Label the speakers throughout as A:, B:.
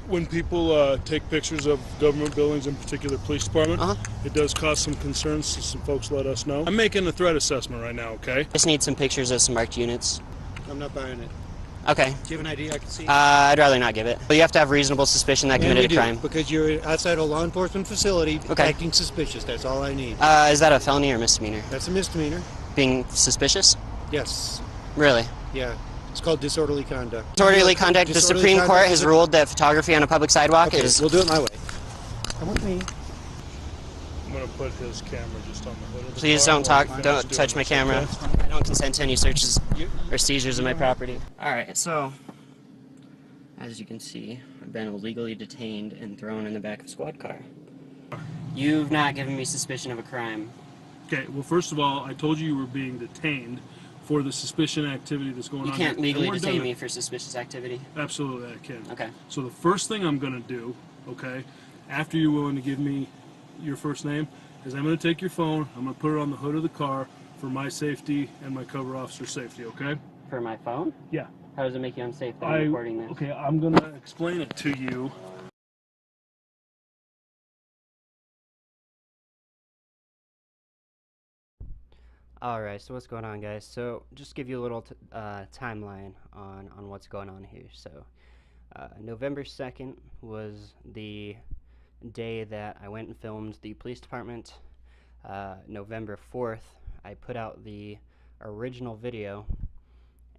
A: when people take pictures of government buildings, in particular police department, it does cause some concerns, so some folks let us know. I'm making a threat assessment right now, okay?
B: Just need some pictures of some marked units.
C: I'm not buying it.
B: Okay.
C: Do you have an ID I can see?
B: I'd rather not give it. But you have to have reasonable suspicion that committed a crime.
C: Because you're outside a law enforcement facility acting suspicious. That's all I need.
B: Is that a felony or misdemeanor?
C: That's a misdemeanor.
B: Being suspicious?
C: Yes.
B: Really?
C: Yeah. It's called disorderly conduct.
B: Disorderly conduct. The Supreme Court has ruled that photography on a public sidewalk is...
C: We'll do it my way. Come with me.
A: I'm going to put his camera just on the hood of the
B: Please
A: car
B: don't talk.
A: while
B: Don't touch my camera. I don't consent to any searches or seizures of my property. Alright, so... as you can see, I've been illegally detained and thrown in the back of a squad car. You've not given me suspicion of a crime.
A: Okay, well, first of all, I told you were being detained for the suspicion activity that's going on.
B: You can't legally detain me
A: here.
B: for suspicious activity?
A: Absolutely, I can.
B: Okay.
A: So the first thing I'm going to do, okay, after you're willing to give me your first name, is I'm going to take your phone, I'm going to put it on the hood of the car for my safety and my cover officer's safety, okay?
B: For my phone?
A: Yeah.
B: How does it make you unsafe that I'm recording this?
A: Okay, I'm going to explain it to you.
B: Alright, so what's going on, guys? So, just give you a little timeline on what's going on here. So, November 2nd was the day that I went and filmed the police department. November 4th, I put out the original video,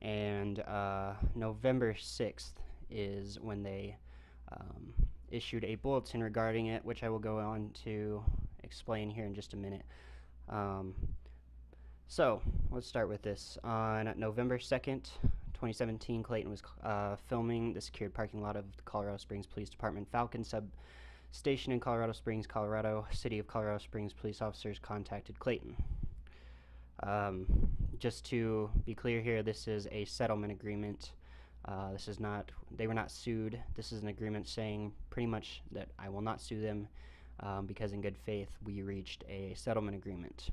B: and November 6th is when they issued a bulletin regarding it, which I will go on to explain here in just a minute. So, let's start with this. On November 2nd, 2017, Clayton was filming the secured parking lot of the Colorado Springs Police Department Falcon Substation in Colorado Springs, Colorado. City of Colorado Springs police officers contacted Clayton. Just to be clear here, this is a settlement agreement. This is not, they were not sued. This is an agreement saying pretty much that I will not sue them because in good faith we reached a settlement agreement.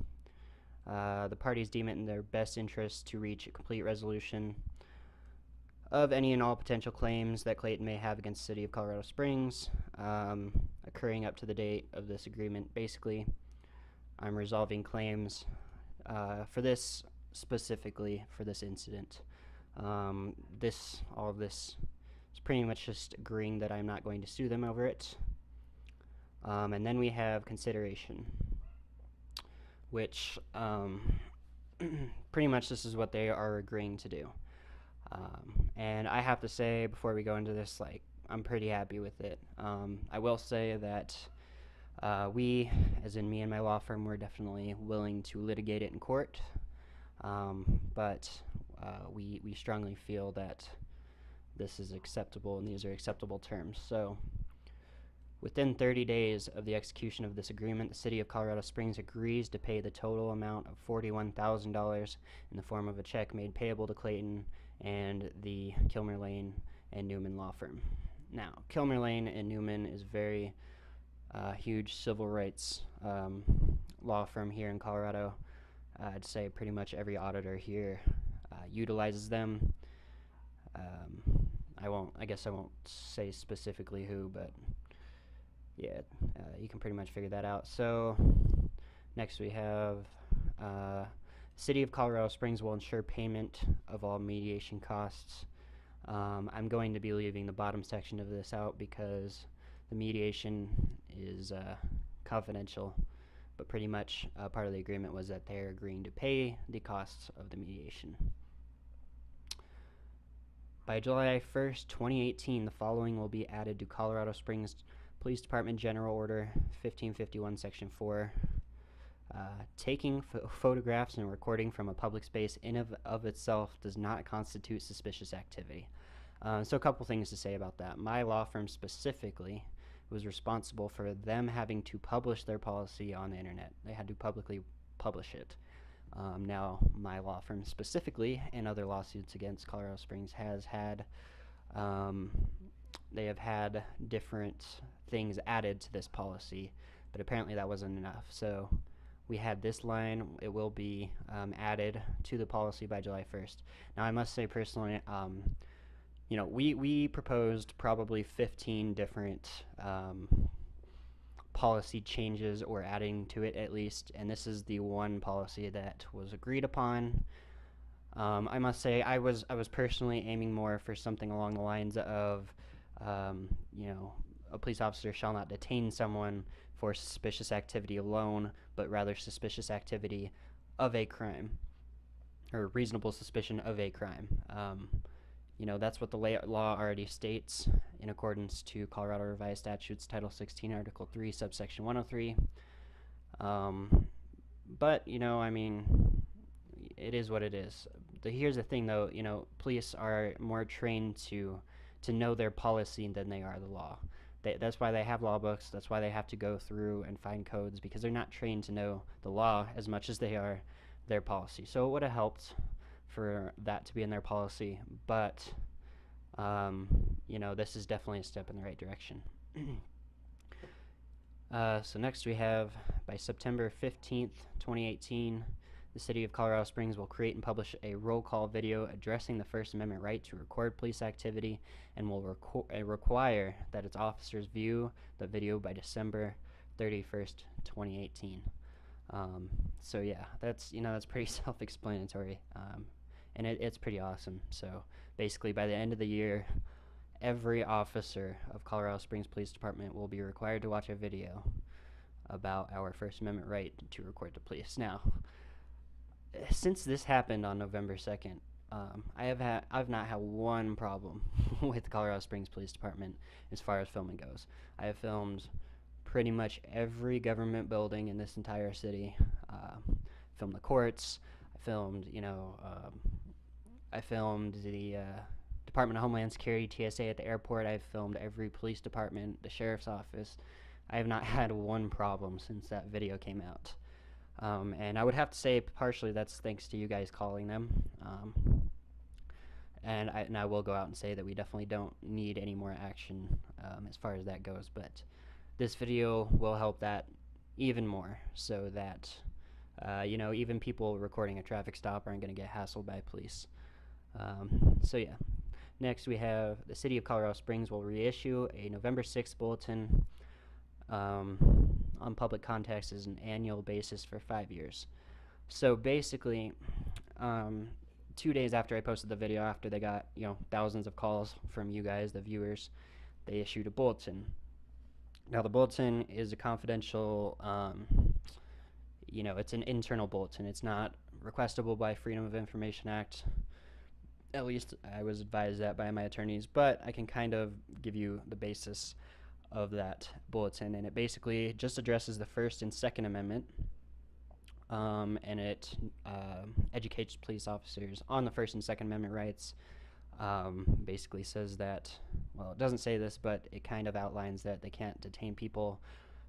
B: The parties deem it in their best interest to reach a complete resolution of any and all potential claims that Clayton may have against the City of Colorado Springs, occurring up to the date of this agreement. Basically, I'm resolving claims for this, specifically for this incident. All of this is pretty much just agreeing that I'm not going to sue them over it. And then we have consideration, which pretty much this is what they are agreeing to do. And I have to say, before we go into this, like, I'm pretty happy with it. I will say that we, as in me and my law firm, we're definitely willing to litigate it in court, but we strongly feel that this is acceptable and these are acceptable terms. So, within 30 days of the execution of this agreement, the City of Colorado Springs agrees to pay the total amount of $41,000 in the form of a check made payable to Clayton and the Kilmer Lane and Newman law firm. Now, Kilmer Lane and Newman is very huge civil rights law firm here in Colorado. I'd say pretty much every auditor here utilizes them. I guess I won't say specifically who, but yeah, you can pretty much figure that out. So, next we have City of Colorado Springs will ensure payment of all mediation costs. I'm going to be leaving the bottom section of this out because the mediation is confidential, but pretty much part of the agreement was that they're agreeing to pay the costs of the mediation. By July 1st, 2018, the following will be added to Colorado Springs Police Department General Order 1551, Section 4. Taking photographs and recording from a public space in of itself does not constitute suspicious activity. So a couple things to say about that. My law firm specifically was responsible for them having to publish their policy on the internet. They had to publicly publish it. Now, my law firm specifically, and other lawsuits against Colorado Springs, they have had different things added to this policy, but apparently that wasn't enough. So we had this line. It will be added to the policy by July 1st. Now, I must say personally, we proposed probably 15 different policy changes or adding to it at least, and this is the one policy that was agreed upon. I must say I was personally aiming more for something along the lines of, a police officer shall not detain someone for suspicious activity alone, but rather suspicious activity of a crime, or reasonable suspicion of a crime. That's what the law already states in accordance to Colorado Revised Statutes, Title 16, Article 3, subsection 103. But, it is what it is. Here's the thing, though, police are more trained to know their policy than they are the law. That's why they have law books. That's why they have to go through and find codes, because they're not trained to know the law as much as they are their policy. So it would have helped for that to be in their policy, but this is definitely a step in the right direction. So next we have, by September 15th, 2018, the City of Colorado Springs will create and publish a roll call video addressing the First Amendment right to record police activity, and will require that its officers view the video by December 31st, 2018. So yeah, that's pretty self-explanatory, and it's pretty awesome. So basically, by the end of the year, every officer of Colorado Springs Police Department will be required to watch a video about our First Amendment right to record the police. Now, since this happened on November 2nd, I've not had one problem with Colorado Springs Police Department as far as filming goes. I have filmed pretty much every government building in this entire city. Filmed the courts. I filmed the Department of Homeland Security, TSA at the airport. I've filmed every police department, the sheriff's office. I have not had one problem since that video came out. And I would have to say partially that's thanks to you guys calling them. And I will go out and say that we definitely don't need any more action as far as that goes. But this video will help that even more, so that even people recording a traffic stop aren't going to get hassled by police. So yeah. Next we have the City of Colorado Springs will reissue a November 6th bulletin on public contacts as an annual basis for 5 years. So basically, 2 days after I posted the video, after they got thousands of calls from you guys, the viewers, they issued a bulletin. Now the bulletin is a confidential, it's an internal bulletin. It's not requestable by Freedom of Information Act. At least I was advised that by my attorneys, but I can kind of give you the basis of that bulletin, and it basically just addresses the First and Second Amendment, and it educates police officers on the First and Second Amendment rights. Basically says that, well, it doesn't say this, but it kind of outlines that they can't detain people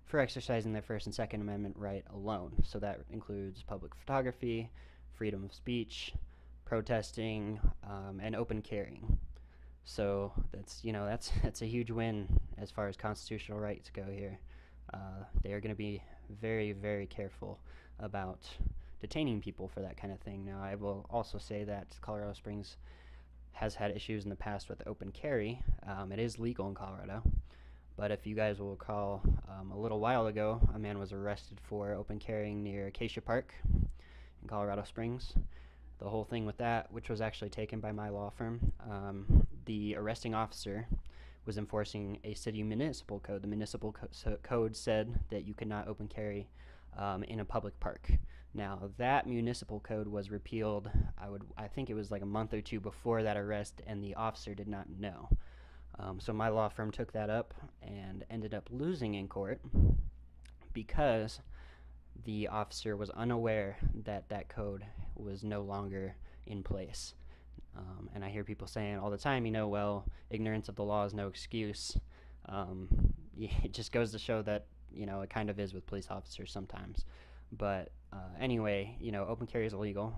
B: for exercising their First and Second Amendment right alone. So that includes public photography, freedom of speech, protesting, and open carrying. So that's a huge win as far as constitutional rights go here. They are going to be very, very careful about detaining people for that kind of thing. Now, I will also say that Colorado Springs has had issues in the past with open carry. It is legal in Colorado, but if you guys will recall, a little while ago, a man was arrested for open carrying near Acacia Park in Colorado Springs. The whole thing with that, which was actually taken by my law firm, the arresting officer was enforcing a city municipal code. The municipal code said that you could not open carry in a public park. Now, that municipal code was repealed, I think it was like a month or two before that arrest, and the officer did not know. So my law firm took that up and ended up losing in court because the officer was unaware that that code was no longer in place. And I hear people saying all the time, well, ignorance of the law is no excuse. It just goes to show that, it kind of is with police officers sometimes. But anyway, open carry is illegal.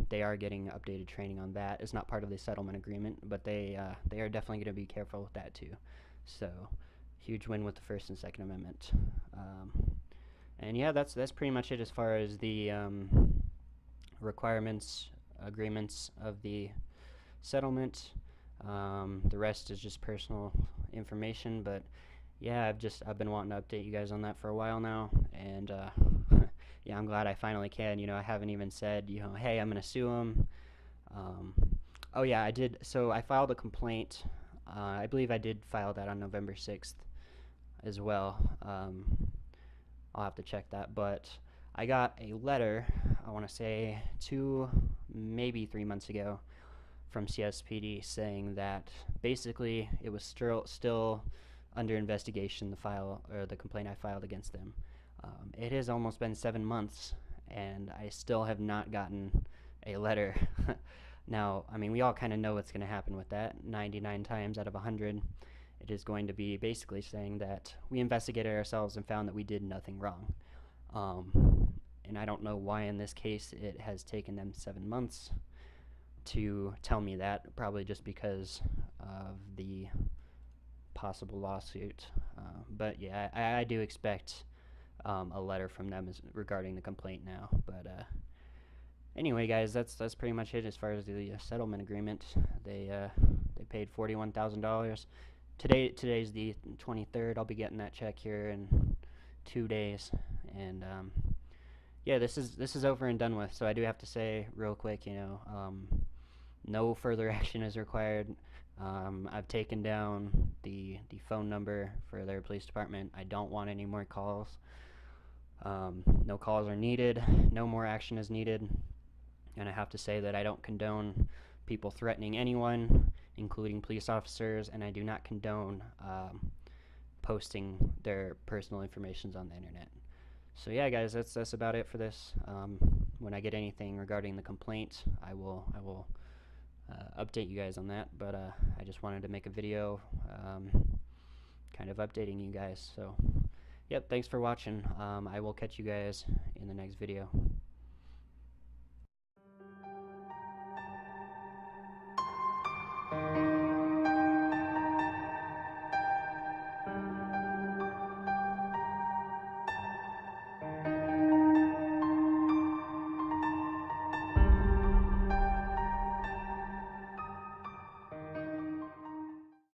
B: They are getting updated training on that. It's not part of the settlement agreement, but they are definitely going to be careful with that too. So, huge win with the First and Second Amendment. And yeah, that's pretty much it as far as the requirements, agreements of the settlement. The rest is just personal information, but yeah, I've been wanting to update you guys on that for a while now, and yeah, I'm glad I finally can. I haven't even said, hey, I'm gonna sue him. Um, oh yeah, I did. So I filed a complaint. I believe I did file that on November 6th as well. I'll have to check that, but I got a letter, I want to say 2, maybe 3 months ago, from CSPD saying that basically it was still under investigation, the complaint I filed against them. It has almost been 7 months, and I still have not gotten a letter. Now, I mean, we all kind of know what's going to happen with that. 99 times out of 100, it is going to be basically saying that we investigated ourselves and found that we did nothing wrong. And I don't know why in this case it has taken them 7 months to tell me that, probably just because of the possible lawsuit. But yeah, I do expect a letter from them regarding the complaint now. But anyway, guys, that's pretty much it as far as the settlement agreement. They paid $41,000. Today's the 23rd. I'll be getting that check here in 2 days, and yeah, this is over and done with. So I do have to say real quick, no further action is required. I've taken down the phone number for their police department. I don't want any more calls. No calls are needed. No more action is needed. And I have to say that I don't condone people threatening anyone, including police officers, and I do not condone posting their personal information on the internet. So yeah, guys, that's about it for this. When I get anything regarding the complaint, I will update you guys on that. But I just wanted to make a video, kind of updating you guys. So, yep, thanks for watching. I will catch you guys in the next video.